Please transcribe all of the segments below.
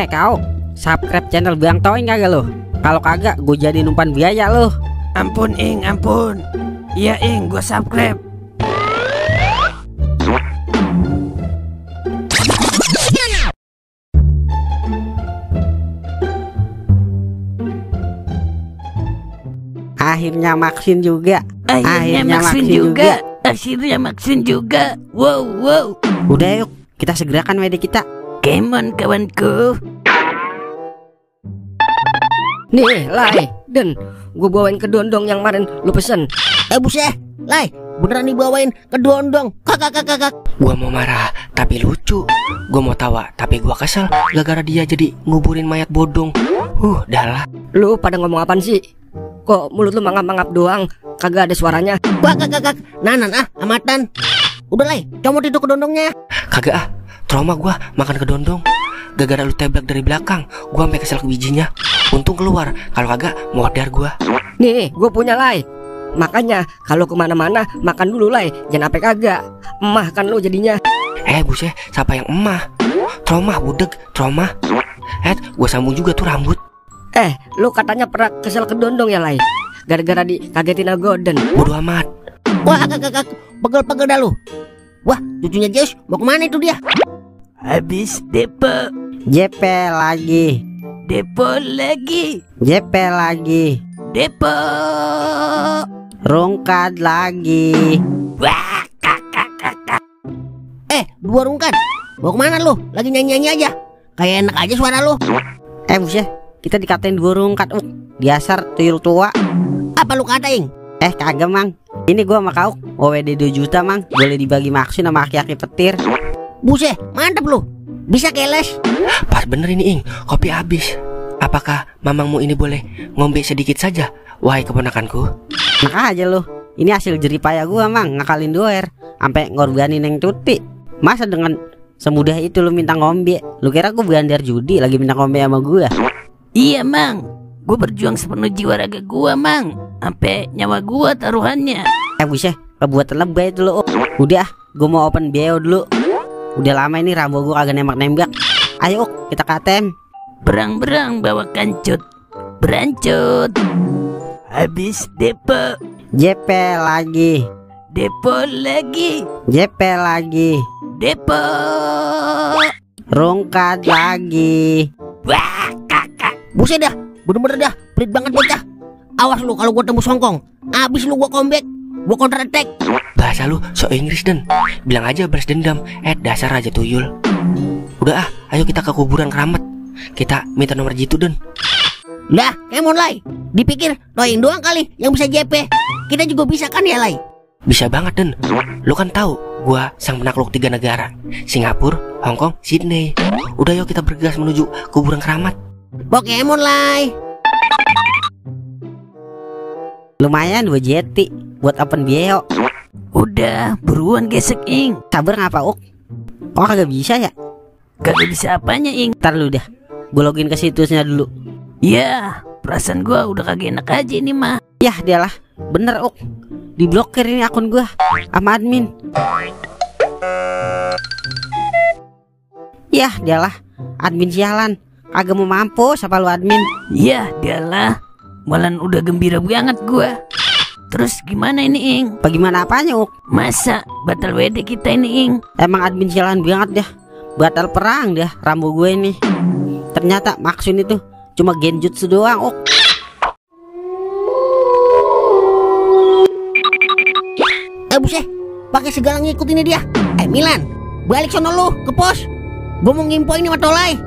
Kau subscribe channel Bang Toing kagak lo? Kalau kagak gue jadi umpan biaya lo. Ampun Ing, ampun. Iya Ing, gue subscribe. Akhirnya maksin juga. Akhirnya maksin juga. Wow. Udah yuk, kita segerakan WD kita. Come on kawanku. Nih, Lai, Den, gue bawain ke dondong yang kemarin lu pesen. Buset, Lai, beneran dibawain ke dondong. Kakak. Gua mau marah tapi lucu, gua mau tawa tapi gua kesel gara-gara dia jadi nguburin mayat bodong. Dah lah. Lu pada ngomong apaan sih? Kok mulut lu mangap-mangap doang, kagak ada suaranya. Kakak. Nanan amatan. Udah Lai, comot itu ke dondongnya. Kagak trauma gua makan ke dondong. Gara-gara lu teblak dari belakang, gua sampai kesel ke bijinya. Untung keluar, kalau kagak modar gua. Nih, gue punya Lai. Makanya kalau kemana-mana makan dulu Lai, jangan sampai kagak. Emah kan lu jadinya. Buset, siapa yang emah? Trauma budeg, trauma. Gua sambung juga tuh rambut. Lu katanya pernah kesel ke dondong ya Lai? Gara-gara dikagetin Golden. Bodo amat. Wah, kakak, pegel dah lu. Wah, cucunya Zeus mau kemana itu dia? Habis depo. JP lagi. Depo lagi. JP lagi. Depo. Rungkat lagi. Wah, kakak. Dua rungkat. Mau kemana lu? Lagi nyanyi-nyanyi aja. Kayak enak aja suara lu. Buset, kita dikatain dua rungkat. Dasar tuyul tua. Apa lu katain? Kagak mang. Ini gua sama kau OWD 2 juta mang. Boleh dibagi maksin sama aki-aki petir. Buset, mantap lu. Bisa keles. Pas bener ini Ing, kopi habis. Apakah mamangmu ini boleh ngombe sedikit saja? Wahai keponakanku. Enak aja lu. Ini hasil jeripaya gua mang, ngakalin doer sampai ngorbanin yang cuti. Masa dengan semudah itu lu minta ngombe? Lu kira gua bandar judi lagi minta ngombe sama gua? Iya mang, gue berjuang sepenuh jiwa raga gua mang, sampai nyawa gua taruhannya. Buset, kebuatan lebay itu lu. Udah, gua mau open bio dulu. Udah lama ini rambo gua kagak nembak-nembak. Ayo kita ke ATM. Berang-berang bawa kancut, berancut. Habis depo. JP lagi. Depo lagi. JP lagi. Depo. Rungkat lagi. Wah, kakak. Buset dah, bener-bener dah, pelit banget bocah. Awas lu kalau gua tembus Hongkong. Abis lu gua comeback, gua counter attack. Bahasa lu so Inggris Den. Bilang aja balas dendam. Dasar aja tuyul. Udah ayo kita ke kuburan keramat. Kita minta nomor jitu Den. Lah, kemon Lai. Dipikir Toing doang kali yang bisa JP. Kita juga bisa kan ya Lai? Bisa banget Den. Lu kan tahu gua sang penakluk 3 negara, Singapura, Hong Kong, Sydney. Udah yuk kita bergegas menuju kuburan keramat. Pokemon Lai. Lumayan 2 jeti buat open bio. Udah, buruan gesek Ing. Sabar ngapa Kok kagak bisa ya? Kagak bisa apanya Ing? Ntar lu dah, gue login ke situsnya dulu. Ya, perasaan gua udah kagak enak aja ini mah. Yah dialah, bener diblokir ini akun gua sama admin. Yah dialah, admin sialan. Kagak mau mampus apa lu admin? Ya dialah, malah udah gembira banget gua. Terus gimana ini Ing? Bagaimana apanya Masa batal WD kita ini Ing? Emang admin sialan banget dah. Batal perang dah rambu gue ini. Ternyata maksud itu cuma genjutsu doang Buset, pakai segala ngikut ini dia. Milan, balik sono lu ke pos. Gua mau ngimpo ini sama Tolai.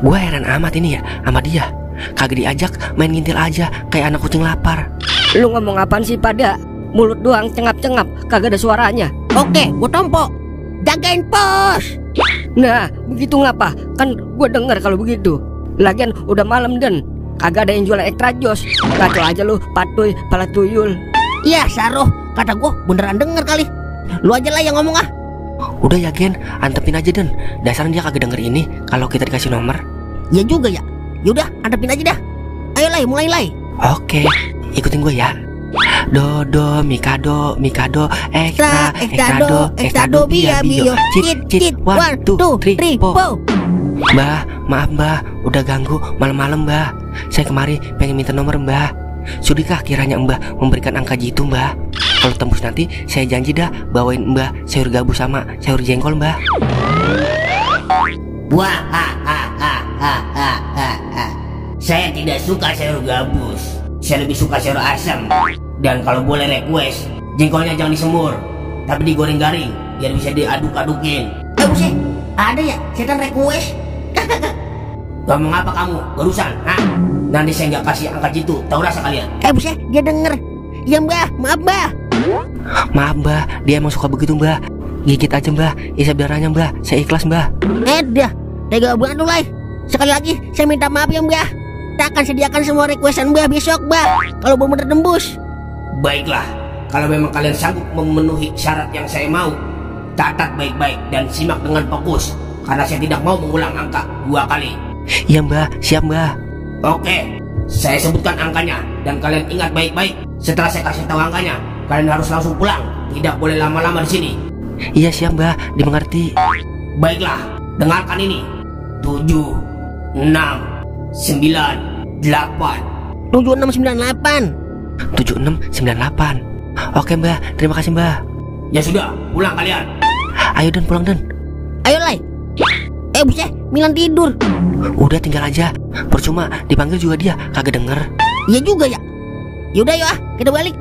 Gua heran amat ini ya sama dia. Kagak diajak main ngintil aja kayak anak kucing lapar. Lu ngomong apaan sih pada? Mulut doang cengap-cengap, kagak ada suaranya. Oke, gua tompo. Jagain pos. Nah, begitu ngapa? Kan gua denger kalau begitu. Lagian udah malam Den, kagak ada yang jualan ekstra jos. Ngaco aja lu, patuy, pala tuyul. Iya, Saroh, kata gua beneran denger kali. Lu aja lah yang ngomong ah. Udah ya Gen, antepin aja Den. Dasarnya dia kagak denger ini kalau kita dikasih nomor. Ya juga ya. Yaudah, antepin aja dah. Ayo Lai, mulai Lai. Oke, ikutin gue ya. Do mikado ekstra do bia bio cit 1 2 3 4. Mbah, maaf mbah, udah ganggu malam-malam mbah. Saya kemari pengen minta nomor mbah. Sudikah kiranya mbah memberikan angka jitu mbah? Kalau tembus nanti saya janji dah bawain mbah sayur gabus sama sayur jengkol mbah. Wah, saya tidak suka sayur gabus. Saya lebih suka sayur asam. Dan kalau boleh request, jengkolnya jangan disemur, tapi digoreng garing biar bisa diaduk-adukin. Buset, ada ya setan request? Ngomong apa kamu? Barusan, hah? Nanti saya nggak kasih angka jitu, tahu rasa kalian? Buset, dia denger. Iya mbah, maaf mbah. Maaf mbah, dia emang suka begitu mbah. Gigit aja mbah, isa biarannya mbah. Saya ikhlas mbah. Dah, tega banget lu, Lai. Sekali lagi, saya minta maaf ya mbah. Kita akan sediakan semua requestan mbah besok mbah, kalau bener tembus. Baiklah, kalau memang kalian sanggup memenuhi syarat yang saya mau, catat baik-baik dan simak dengan fokus, karena saya tidak mau mengulang angka 2 kali. Iya mbah, siap mbah. Oke, saya sebutkan angkanya dan kalian ingat baik-baik. Setelah saya kasih tahu angkanya, kalian harus langsung pulang, tidak boleh lama-lama di sini. Iya siap mbah, dimengerti. Baiklah, dengarkan ini. 7, 6, 9, 8. 7698. 7698. Oke mbah, terima kasih mbah. Ya sudah, pulang kalian. Ayo Dan, pulang Dan. Ayo Lai. Buset, Milan tidur. Udah tinggal aja, percuma dipanggil juga dia kagak denger. Iya juga ya. Yaudah yuk kita balik.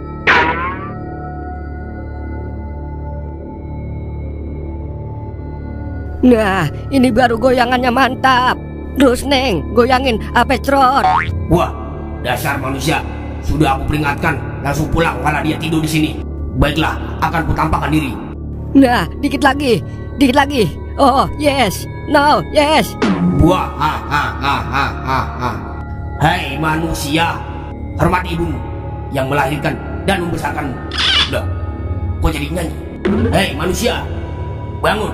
Nah, ini baru goyangannya mantap. Terus Neng, goyangin apa trot? Wah, dasar manusia. Sudah aku peringatkan, langsung pulang malah dia tidur di sini. Baiklah, akan kutampakkan diri. Nah, dikit lagi. Oh, yes. No, yes. Wah, Hai manusia, hormati ibumu yang melahirkan dan membesarkanmu. Udah, kok jadi nyanyi? Hei manusia, bangun.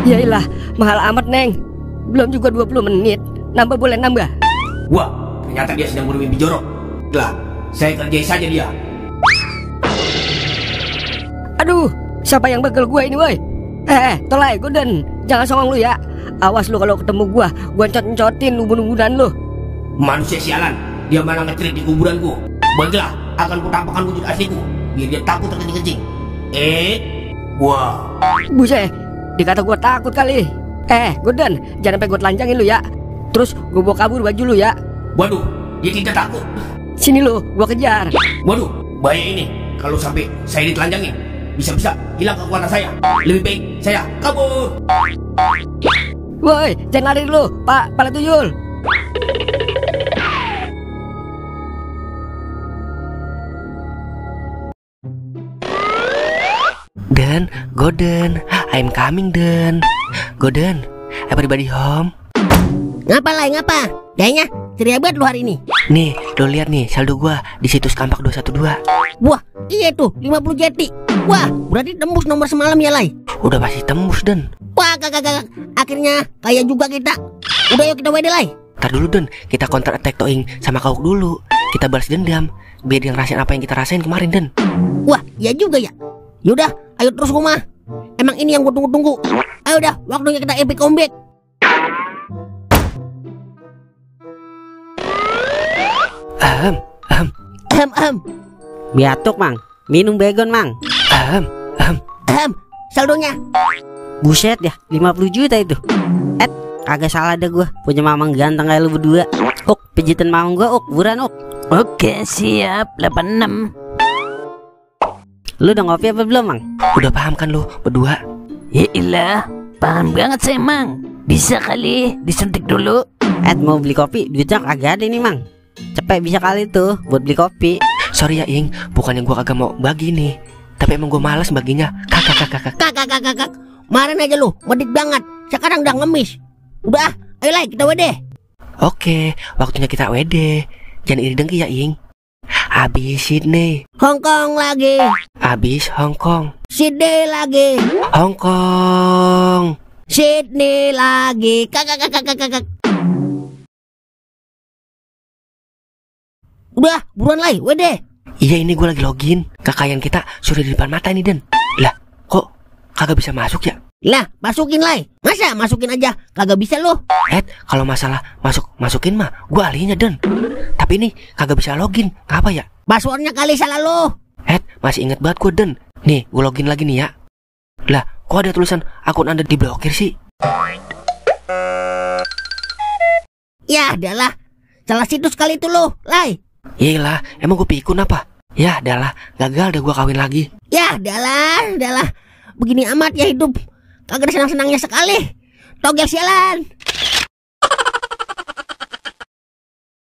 Yailah, mahal amat Neng. Belum juga 20 menit. Nambah boleh nambah. Wah, ternyata dia sedang bermimpi jorok. Lah, saya kerjai saja dia. Aduh, siapa yang begal gua ini woi? Tolai, Golden, jangan songong lu ya. Awas lu kalau ketemu gua encot-encotin ubun-ubunan lu. Manusia sialan, dia malah ngecerit di kuburanku. Baiklah, akan kutampakkan wujud asliku, biar dia takut terkencing-kencing. Wah. Buset, dikata gua takut kali. Golden, jangan sampai gua telanjangin lu ya. Terus gua bawa kabur baju lu ya. Waduh, dia tidak takut. Sini lu, gua kejar. Waduh, bahaya ini. Kalau sampai saya ditelanjangin, bisa-bisa hilang kekuatan saya. Lebih baik saya kabur. Woi, jangan lari dulu, Pak Pala Tuyul. Dan, Golden, I'm coming Dan. Golden, everybody home. Ngapa Lai, ngapa? Kayaknya ceria banget lu hari ini. Nih, lo lihat nih saldo gua di situs Kampak 212. Wah, iya tuh 50 jeti. Wah, berarti tembus nomor semalam ya Lai. Udah pasti tembus Dan. Wah, kakak. Akhirnya kaya juga kita. Udah yuk kita WD Lai. Ntar dulu Dan, kita counter attack Toing sama Kauk dulu. Kita balas dendam, biar dia ngerasain apa yang kita rasain kemarin Dan. Wah, iya juga ya. Yaudah, ayo terus rumah. Emang ini yang gue tunggu-tunggu. Ayo dah, waktunya kita epic comeback. Biatuk mang, minum begon mang. Saldonya. Buset ya, 50 juta itu. Kagak salah dah gua punya mamang ganteng kayak lu berdua. Pijitin mamang gua, buruan Oke, siap. 86. Lu udah ngopi apa belum mang? Udah paham kan lu berdua? Ya ilah, paham banget saya mang. Bisa kali disuntik dulu. Mau beli kopi, duitnya kagak ada nih mang. Cepet bisa kali tuh buat beli kopi. Sorry ya Ing, bukannya gua kagak mau bagi nih, tapi emang gua malas baginya. Kakak. Kemarin aja lu medit banget. Sekarang udah ngemis. Udah, ayo Lai kita WD. Oke, waktunya kita WD. Jangan iri dengki ya Ing. Abis Sydney, Hongkong lagi. abis Hongkong, Sydney lagi. Hongkong. Sydney lagi. Kakak. Udah, buruan Lai, WD. Iya ini gue lagi login. Kekayaan kita sudah di depan mata ini Dan. Lah, kok kagak bisa masuk ya? Lah, masukin Lai. Masa masukin aja kagak bisa lu? Kalau masalah masukin mah gua ahlinya Den. Tapi ini kagak bisa login. Ngapa ya? Passwordnya kali salah lu. Masih inget banget gua Den. Nih, gua login lagi nih ya. Lah, kok ada tulisan akun Anda diblokir sih? Ya, adalah. Salah situs kali itu lu, Lai. Iyalah, emang gua pikun apa? Ya, adalah, gagal deh gua kawin lagi. Ya, adalah. Begini amat ya hidup. Kagak ada senang-senangnya sekali. Togel sialan.